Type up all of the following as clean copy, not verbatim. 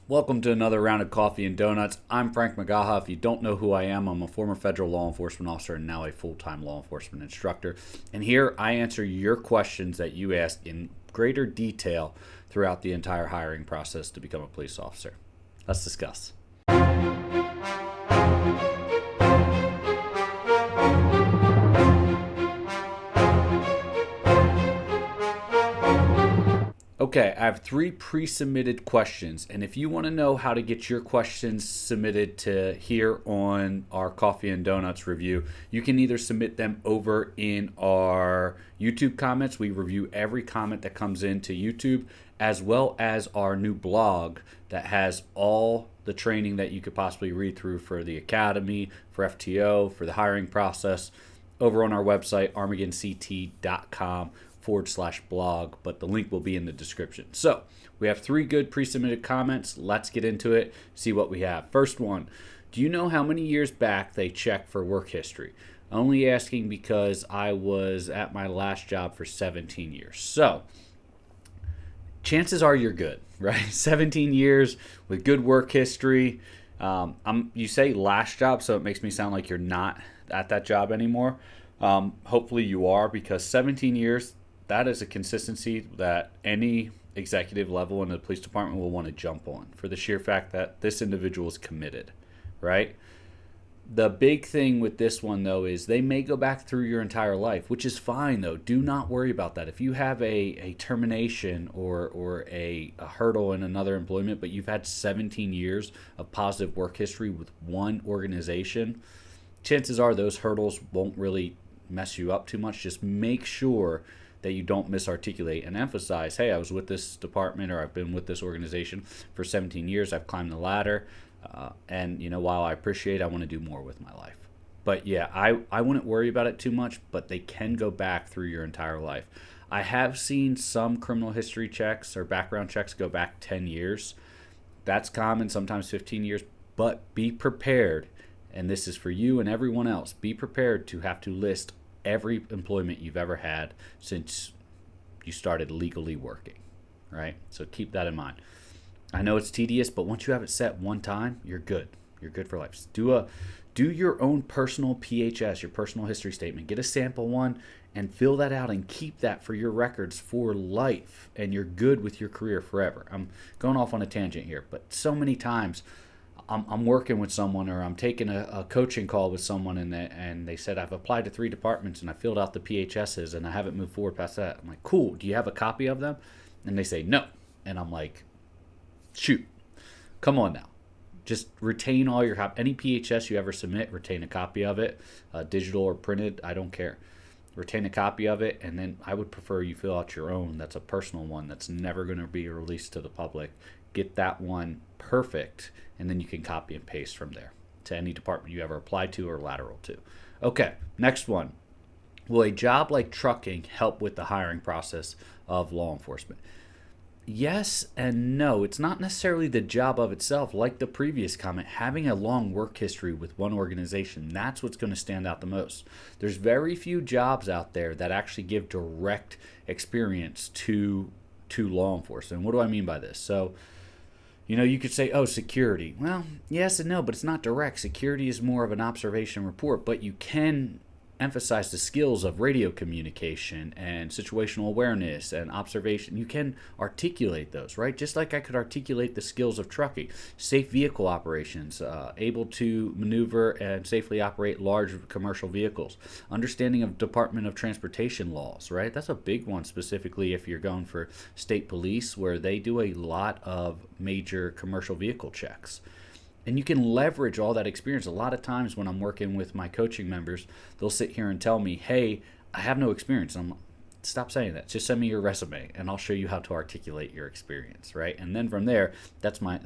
Welcome to another round of coffee and donuts. I'm Frank Magaha. If you don't know who I am, I'm a former federal law enforcement officer and now a full-time law enforcement instructor. And here I answer your questions that you ask in greater detail throughout the entire hiring process to become a police officer. Let's discuss. Okay, I have 3 pre-submitted questions, and if you want to know how to get your questions submitted to here on our Coffee and Donuts review, you can either submit them over in our YouTube comments. We review every comment that comes into YouTube, as well as our new blog that has all the training that you could possibly read through for the academy, for FTO, for the hiring process, over on our website, armageddonct.com/blog, but the link will be in the description. So we have 3 good pre-submitted comments. Let's get into it, see what we have. First one, do you know how many years back they check for work history? Only asking because I was at my last job for 17 years. So chances are you're good, right? 17 years with good work history. You say last job, so it makes me sound like you're not at that job anymore. Hopefully you are, because 17 years, that is a consistency that any executive level in the police department will want to jump on for the sheer fact that this individual is committed, right? The big thing with this one, though, is they may go back through your entire life, which is fine, though. Do not worry about that. If you have a termination or a hurdle in another employment, but you've had 17 years of positive work history with one organization, chances are those hurdles won't really mess you up too much. Just make sure that you don't misarticulate and emphasize, hey, I was with this department or I've been with this organization for 17 years. I've climbed the ladder. And, while I appreciate, I want to do more with my life. But yeah, I wouldn't worry about it too much, but they can go back through your entire life. I have seen some criminal history checks or background checks go back 10 years. That's common, sometimes 15 years, but be prepared. And this is for you and everyone else. Be prepared to have to list every employment you've ever had since you started legally working, right? So keep that in mind. I know it's tedious, but once you have it set one time, you're good. You're good for life. Do your own personal PHS, your personal history statement. Get a sample one and fill that out and keep that for your records for life. And you're good with your career forever. I'm going off on a tangent here, but so many times I'm working with someone, or I'm taking a coaching call with someone, and they said, I've applied to 3 departments and I filled out the PHSs and I haven't moved forward past that. I'm like, cool, do you have a copy of them? And they say, no. And I'm like, shoot, come on now. Just retain all your any PHS you ever submit, retain a copy of it, digital or printed, I don't care. Retain a copy of it, and then I would prefer you fill out your own. That's a personal one that's never going to be released to the public. Get that one perfect, and then you can copy and paste from there to any department you ever applied to or lateral to. Okay, next one. Will a job like trucking help with the hiring process of law enforcement? Yes and no. It's not necessarily the job of itself. Like the previous comment, having a long work history with one organization, that's what's going to stand out the most. There's very few jobs out there that actually give direct experience to law enforcement. What do I mean by this? So, you could say, oh, security. Well, yes and no, but it's not direct. Security is more of an observation report, but you can emphasize the skills of radio communication and situational awareness and observation. You can articulate those, right? Just like I could articulate the skills of trucking, safe vehicle operations, able to maneuver and safely operate large commercial vehicles, understanding of Department of Transportation laws, right? That's a big one, specifically if you're going for state police, where they do a lot of major commercial vehicle checks. And you can leverage all that experience. A lot of times when I'm working with my coaching members, they'll sit here and tell me, hey, I have no experience. I'm like, stop saying that. Just send me your resume and I'll show you how to articulate your experience, right? And then from there, that's my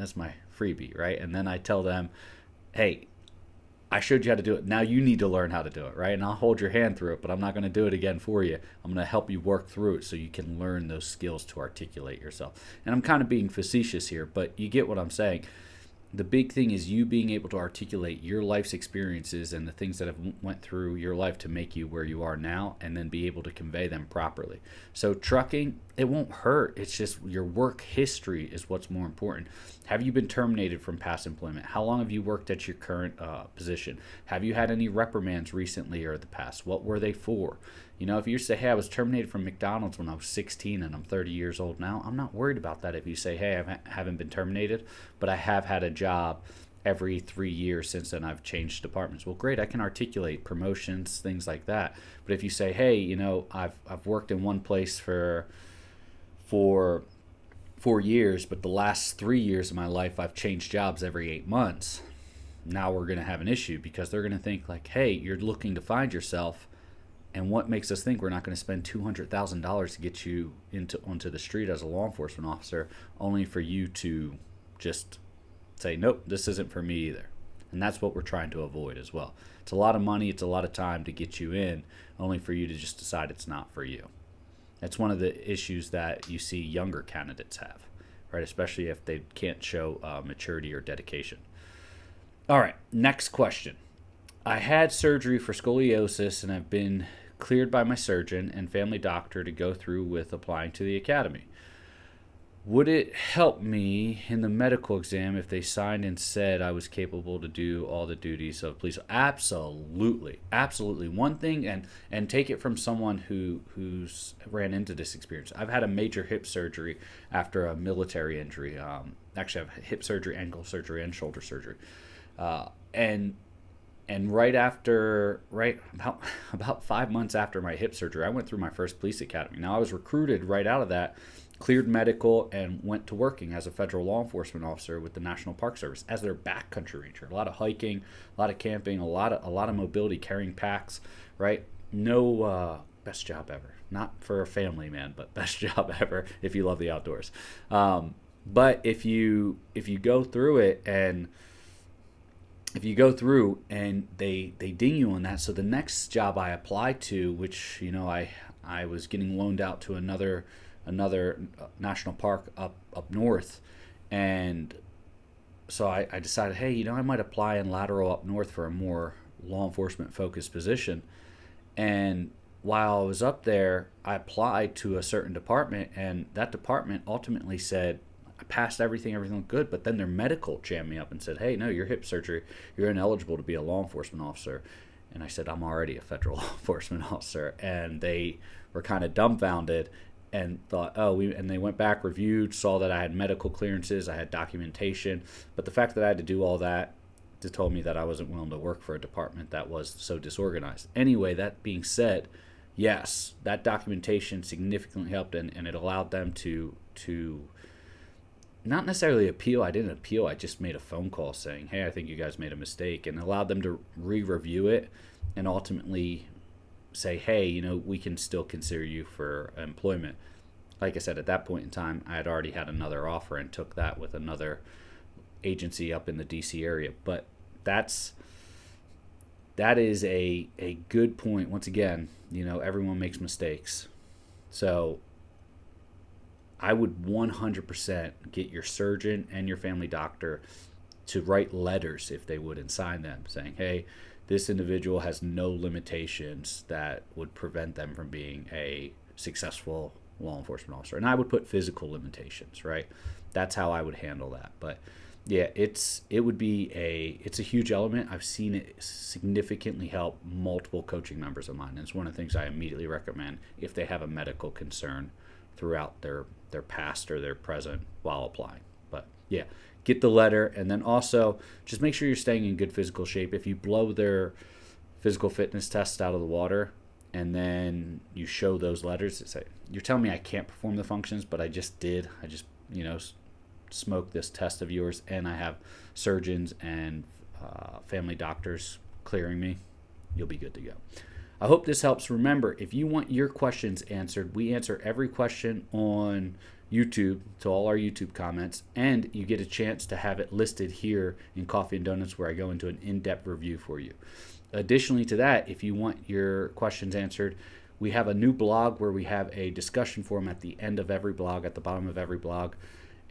freebie, right? And then I tell them, hey, I showed you how to do it. Now you need to learn how to do it, right? And I'll hold your hand through it, but I'm not going to do it again for you. I'm going to help you work through it so you can learn those skills to articulate yourself. And I'm kind of being facetious here, but you get what I'm saying. The big thing is you being able to articulate your life's experiences and the things that have went through your life to make you where you are now, and then be able to convey them properly. So trucking, it won't hurt. It's just your work history is what's more important. Have you been terminated from past employment? How long have you worked at your current position? Have you had any reprimands recently or the past? What were they for? If you say, hey, I was terminated from McDonald's when I was 16 and I'm 30 years old now, I'm not worried about that. If you say, hey, I haven't been terminated, but I have had a job every 3 years since then, I've changed departments. Well, great, I can articulate promotions, things like that. But if you say, hey, I've worked in one place for 4 years, but the last 3 years of my life I've changed jobs every 8 months, now we're going to have an issue, because they're going to think like, hey, you're looking to find yourself, and what makes us think we're not going to spend $200,000 to get you onto the street as a law enforcement officer, only for you to just say, nope, this isn't for me either. And that's what we're trying to avoid as well. It's a lot of money, it's a lot of time to get you in, only for you to just decide it's not for you. That's one of the issues that you see younger candidates have, right? Especially if they can't show maturity or dedication. All right, next question. I had surgery for scoliosis and have been cleared by my surgeon and family doctor to go through with applying to the academy. Would it help me in the medical exam if they signed and said I was capable to do all the duties of police? Absolutely. Absolutely. One thing, and take it from someone who's ran into this experience. I've had a major hip surgery after a military injury. Actually, I've had hip surgery, ankle surgery, and shoulder surgery. And about 5 months after my hip surgery, I went through my first police academy. Now, I was recruited right out of that, cleared medical, and went to working as a federal law enforcement officer with the National Park Service as their backcountry ranger. A lot of hiking, a lot of camping, a lot of mobility, carrying packs, right? No, best job ever. Not for a family, man, but best job ever if you love the outdoors. But if you go through it and they ding you on that, so the next job I applied to, which I was getting loaned out to another national park up north, and so I decided, hey, I might apply in lateral up north for a more law enforcement focused position. And while I was up there, I applied to a certain department, and that department ultimately said I passed everything looked good, but then their medical jammed me up and said, hey, no, your hip surgery, you're ineligible to be a law enforcement officer. And I said, I'm already a federal law enforcement officer. And they were kind of dumbfounded and thought, and they went back, reviewed, saw that I had medical clearances, I had documentation. But the fact that I had to do all that just told me that I wasn't willing to work for a department that was so disorganized. Anyway, that being said, yes, that documentation significantly helped, and it allowed them to not necessarily appeal. I didn't appeal. I just made a phone call saying, hey, I think you guys made a mistake, and allowed them to re-review it and ultimately say, hey, we can still consider you for employment. Like I said, at that point in time, I had already had another offer and took that with another agency up in the DC area. But that is a good point. Once again, everyone makes mistakes. So I would 100% get your surgeon and your family doctor to write letters, if they would, and sign them saying, hey, this individual has no limitations that would prevent them from being a successful law enforcement officer. And I would put physical limitations, right? That's how I would handle that. But yeah, it's a huge element. I've seen it significantly help multiple coaching members of mine. And it's one of the things I immediately recommend if they have a medical concern throughout their past or their present while applying. But yeah, get the letter, and then also just make sure you're staying in good physical shape. If you blow their physical fitness tests out of the water and then you show those letters, say, you're telling me I can't perform the functions, but I just did. I just, smoked this test of yours, and I have surgeons and family doctors clearing me. You'll be good to go. I hope this helps. Remember, if you want your questions answered, we answer every question on YouTube, to all our YouTube comments, and you get a chance to have it listed here in Coffee and Donuts, where I go into an in-depth review for you. Additionally to that, if you want your questions answered, we have a new blog where we have a discussion forum at the end of every blog, at the bottom of every blog,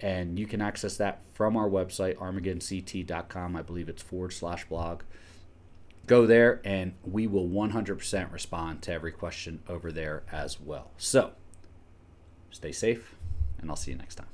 and you can access that from our website, armageddonct.com. I believe it's /blog. Go there, and we will 100% respond to every question over there as well. So Stay safe, and I'll see you next time.